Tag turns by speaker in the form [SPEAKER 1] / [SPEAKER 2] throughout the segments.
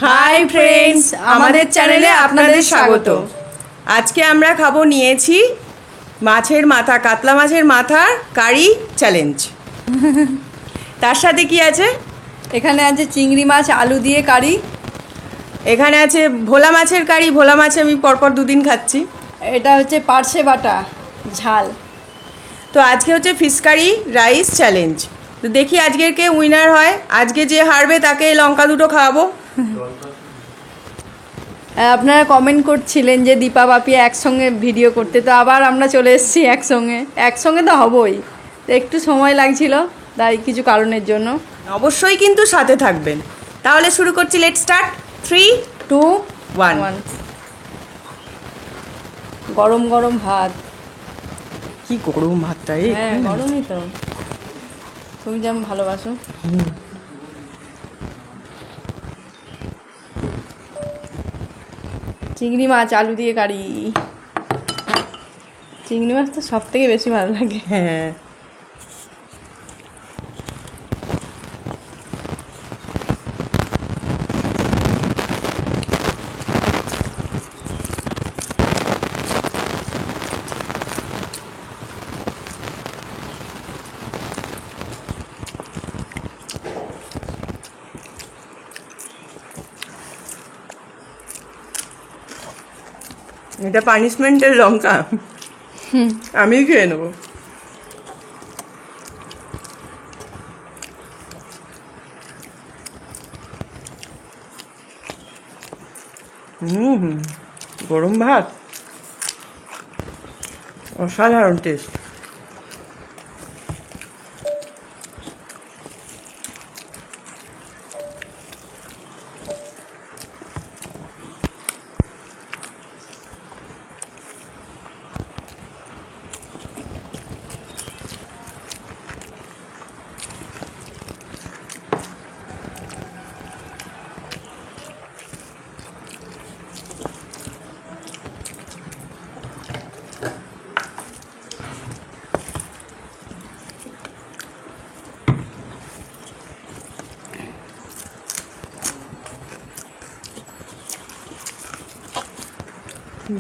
[SPEAKER 1] Hi friends, আমাদের চ্যানেলে আপনাদের স্বাগত। আজকে আমরা খাবো নিয়েছি মাছের মাথা, কাতলা মাছের মাথার কারি চ্যালেঞ্জ। তার সাথে কি আছে?
[SPEAKER 2] এখানে আছে চিংড়ি মাছ আলু দিয়ে কারি।
[SPEAKER 1] এখানে আছে ভোলা মাছের কারি। ভোলা মাছ আমি পরপর দুদিন খাচ্ছি।
[SPEAKER 2] এটা হচ্ছে পার্শে বাটা ঝাল।
[SPEAKER 1] তো আজকে হচ্ছে ফিশ কারি রাইস চ্যালেঞ্জ। তো দেখি আজকের কে উইনার হয়। আজকে যে হারবে তাকে লঙ্কা দুটো খাওয়াবো।
[SPEAKER 2] আপনারা কমেন্ট করছিলেন যে দীপা বাপি একসঙ্গে ভিডিও করতে, তো আবার আমরা চলে এসেছি একসঙ্গে তো হবই। তো একটু সময় লাগছিল তাই কিছু কারণের জন্য।
[SPEAKER 1] অবশ্যই কিন্তু সাথে থাকবেন। তাহলে শুরু করছি, লেটস স্টার্ট। 3, 2, 1।
[SPEAKER 2] গরম গরম ভাত।
[SPEAKER 1] কি গরম ভাতটা!
[SPEAKER 2] হ্যাঁ গরমই তো, তুমি যেমন ভালোবাসো। চিংড়ি মাছ আলু দিয়ে কারি। চিংড়ি মাছ তো সব থেকে বেশি ভালো লাগে।
[SPEAKER 1] হ্যাঁ, এটা পানিশমেন্টের লঙ্কা। আমি খেয়ে নেবো। গরম ভাত অসাধারণ টেস্ট।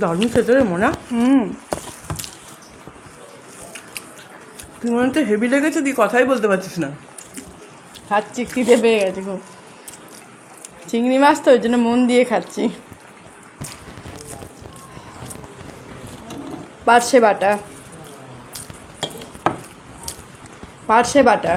[SPEAKER 1] দারুণ খেতে রে মোনা। তুই মনে হচ্ছে হেভি লেগেছে, তুই কথাই বলতে পারছিস না।
[SPEAKER 2] খাচ্ছি, খিদে পেয়ে গেছে খুব। চিংড়ি মাছ তো ওই জন্য মন দিয়ে খাচ্ছি। পার্শে বাটা পার্শে বাটা।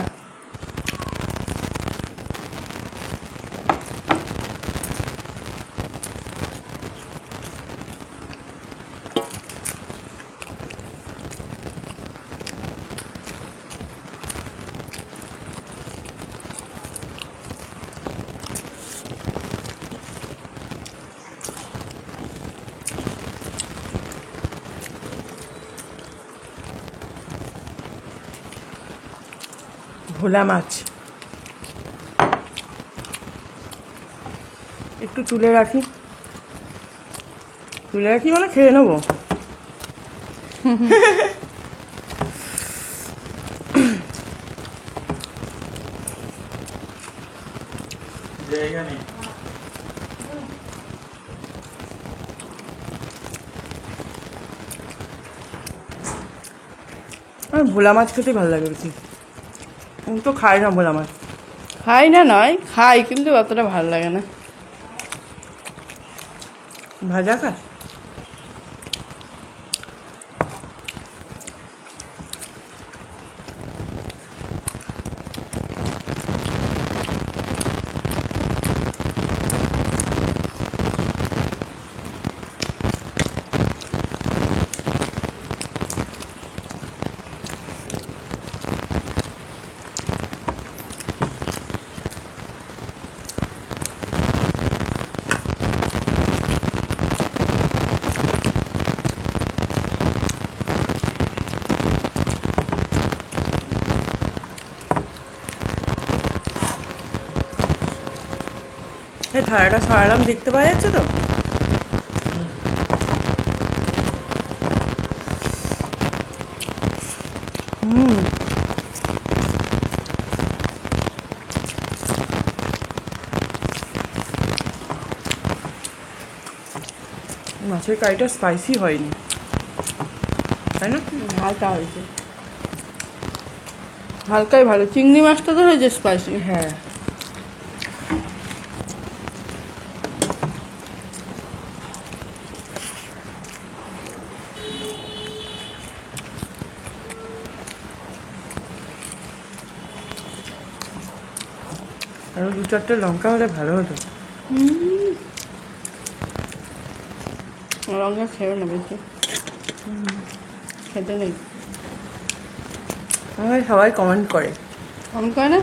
[SPEAKER 1] ভোলা মাছ একটু তুলে রাখি মানে খেয়ে নেবো। আমার ভোলা মাছ খেতে ভালো লাগে বেশি। আমি তো খাই না ভোলা মাছ।
[SPEAKER 2] খাই না নয়, খাই, কিন্তু অতটা ভালো লাগে না।
[SPEAKER 1] ভাজা খাস? এই থালাটা সরালাম, দেখতে পাওয়া যাচ্ছে তো? মাছের কারিটা স্পাইসি হয়নি, তাই না?
[SPEAKER 2] হালকা হয়েছে, হালকাই ভালো। চিংড়ি মাছটা তো হয়েছে স্পাইসি।
[SPEAKER 1] হ্যাঁ, আরো 2-4টে লঙ্কা হলে ভালো হতো।
[SPEAKER 2] লঙ্কা খেয়ে না বেশি, খেতে নেই।
[SPEAKER 1] আমার সবাই কমেন্ট করে।
[SPEAKER 2] কেমন করে না?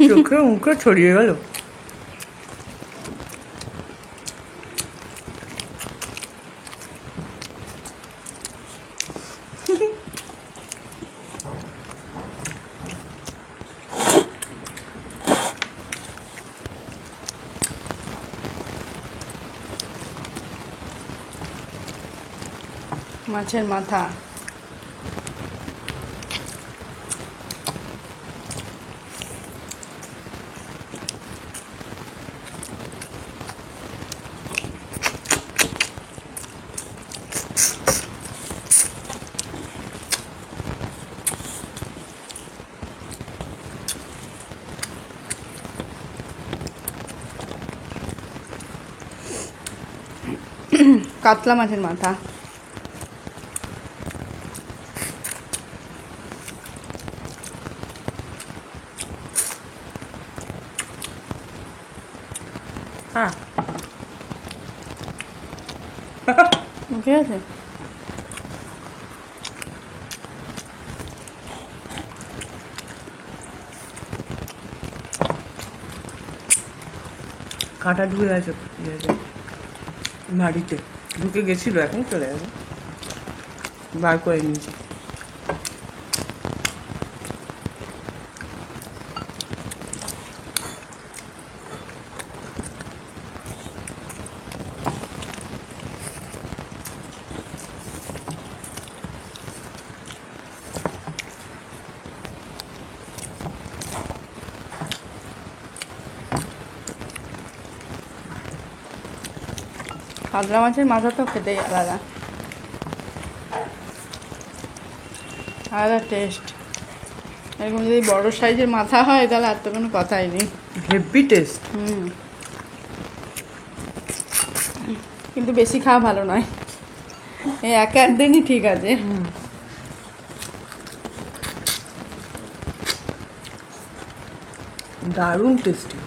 [SPEAKER 1] চোখে মুখে ছড়িয়ে গেল।
[SPEAKER 2] মাছের মাথা, কাতলা মাছের মাথা।
[SPEAKER 1] হ্যাঁ,
[SPEAKER 2] ঠিক আছে।
[SPEAKER 1] কাঁটা ঢুকে গেছে মাড়িতে, ঢুকে গেছিল, এখন চলে গেছে, বার করে নিয়েছি।
[SPEAKER 2] কাতলা মাছের মাথা তো খেতেই আলাদা, আলাদা টেস্ট। এরকম যদি বড় সাইজের মাথা হয় তাহলে আর তো কোনো কথাই নেই।
[SPEAKER 1] Heavy taste.
[SPEAKER 2] কিন্তু বেশি খাওয়া ভালো নয়, এই এক দিনই ঠিক আছে।
[SPEAKER 1] দারুণ টেস্টি।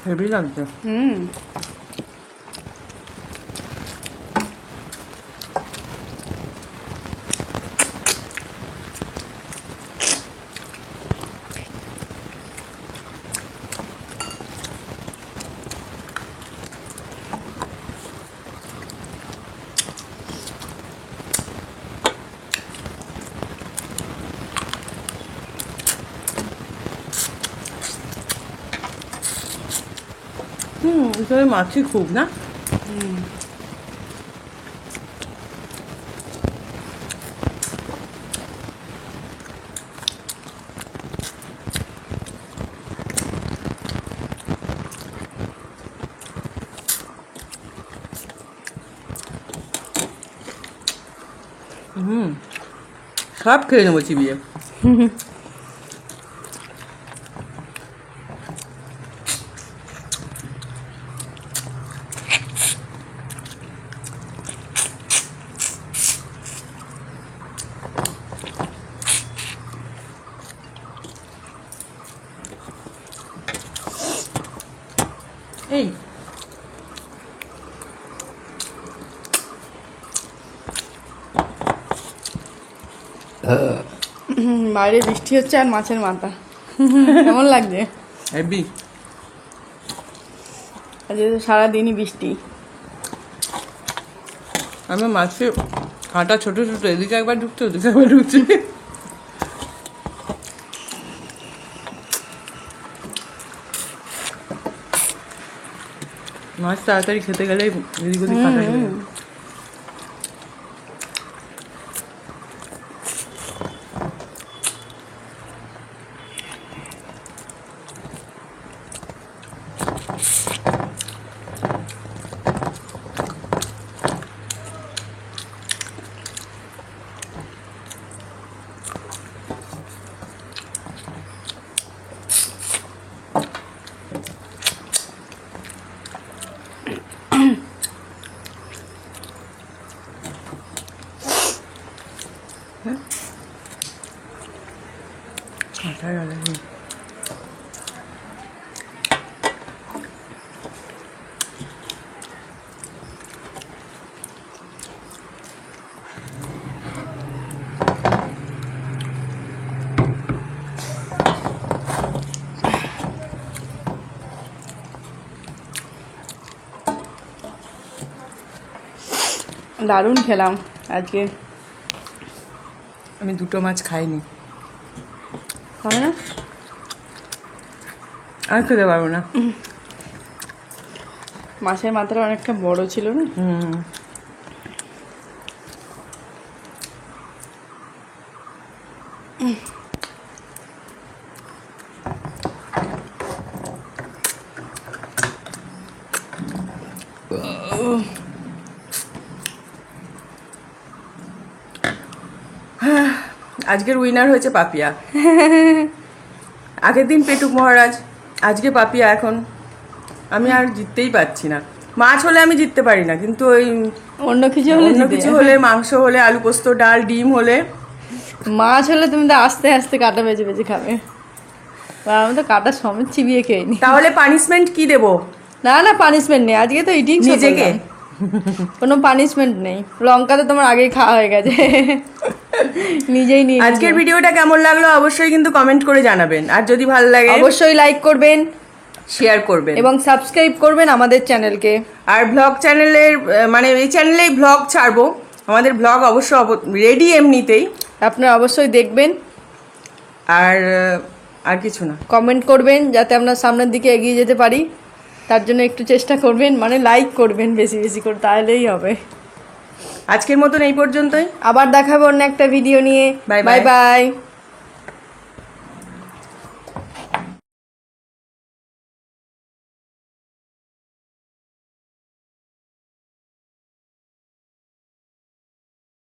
[SPEAKER 1] হেভি লাগছে। এখানে মাছি খুব না। সব খেয়ে নেবো চিবিয়ে।
[SPEAKER 2] বাইরে বৃষ্টি হচ্ছে আর মাছের মাথা কেমন লাগছে?
[SPEAKER 1] হেভি।
[SPEAKER 2] আজকে তো সারাদিনই বৃষ্টি।
[SPEAKER 1] আমার মাছের কাঁটা ছোট ছোট, এদিকে একবার ঢুকছে ওদিকে একবার ঢুকছে। মাছ তাড়াতাড়ি খেতে গেলে এদিক ওদিক কাঁটা ঢুকে যায়। কাঁটায় গেলে
[SPEAKER 2] দারুণ খেলাম আজকে।
[SPEAKER 1] আমি দুটো মাছ খাইনি,
[SPEAKER 2] হয় না?
[SPEAKER 1] আর খেতে পারবো না।
[SPEAKER 2] মাছের মাথাটা অনেকটা বড় ছিল না?
[SPEAKER 1] আজকের উইনার হয়েছে পাপিয়া। আগের দিন পেটুক মহারাজ, আজকে পাপিয়া। এখন আমি আর জিততেই পারছি না। মাছ হলে আমি জিততে পারি না, কিন্তু ওই
[SPEAKER 2] অন্য কিছু হলে
[SPEAKER 1] অন্য
[SPEAKER 2] জিতে
[SPEAKER 1] কিছু
[SPEAKER 2] যাবে।
[SPEAKER 1] হলে, মাংস হলে, আলু পোস্ত, ডাল, ডিম হলে,
[SPEAKER 2] মাছ হলে তুমি তো আস্তে আস্তে কাটা বেছে বেছে খাবে, আর আমি তো কাটা সমেত চিবিয়ে খেয়ে নি।
[SPEAKER 1] তাহলে পানিশমেন্ট কি দেব?
[SPEAKER 2] না না, পানিশমেন্ট নেই, আজকে তো ইটিং
[SPEAKER 1] নিজেকে
[SPEAKER 2] কোনো পানিশমেন্ট নেই। লঙ্কা তো তোমার আগেই খাওয়া হয়ে গেছে, নিজেই নিয়ে
[SPEAKER 1] আজকের ভিডিওটা কেমন লাগলো অবশ্যই কিন্তু কমেন্ট করে জানাবেন। আর যদি ভালো লাগে
[SPEAKER 2] অবশ্যই লাইক করবেন,
[SPEAKER 1] শেয়ার করবেন
[SPEAKER 2] এবং সাবস্ক্রাইব করবেন আমাদের চ্যানেলকে।
[SPEAKER 1] আর ব্লগ চ্যানেলের মানে এই চ্যানেলেই ব্লগ ছাড়বো, আমাদের ব্লগ অবশ্য রেডি এমনিতেই,
[SPEAKER 2] আপনারা অবশ্যই দেখবেন
[SPEAKER 1] আর আর কিছু না।
[SPEAKER 2] কমেন্ট করবেন যাতে আমরা সামনের দিকে এগিয়ে যেতে পারি, তার জন্য একটু চেষ্টা করবেন, মানে লাইক করবেন বেশি বেশি করে, তাহলেই হবে।
[SPEAKER 1] আজকের মতন এই পর্যন্তই,
[SPEAKER 2] আবার দেখাবো অন্য একটা ভিডিও নিয়ে।
[SPEAKER 1] Bye bye.
[SPEAKER 2] Bye bye.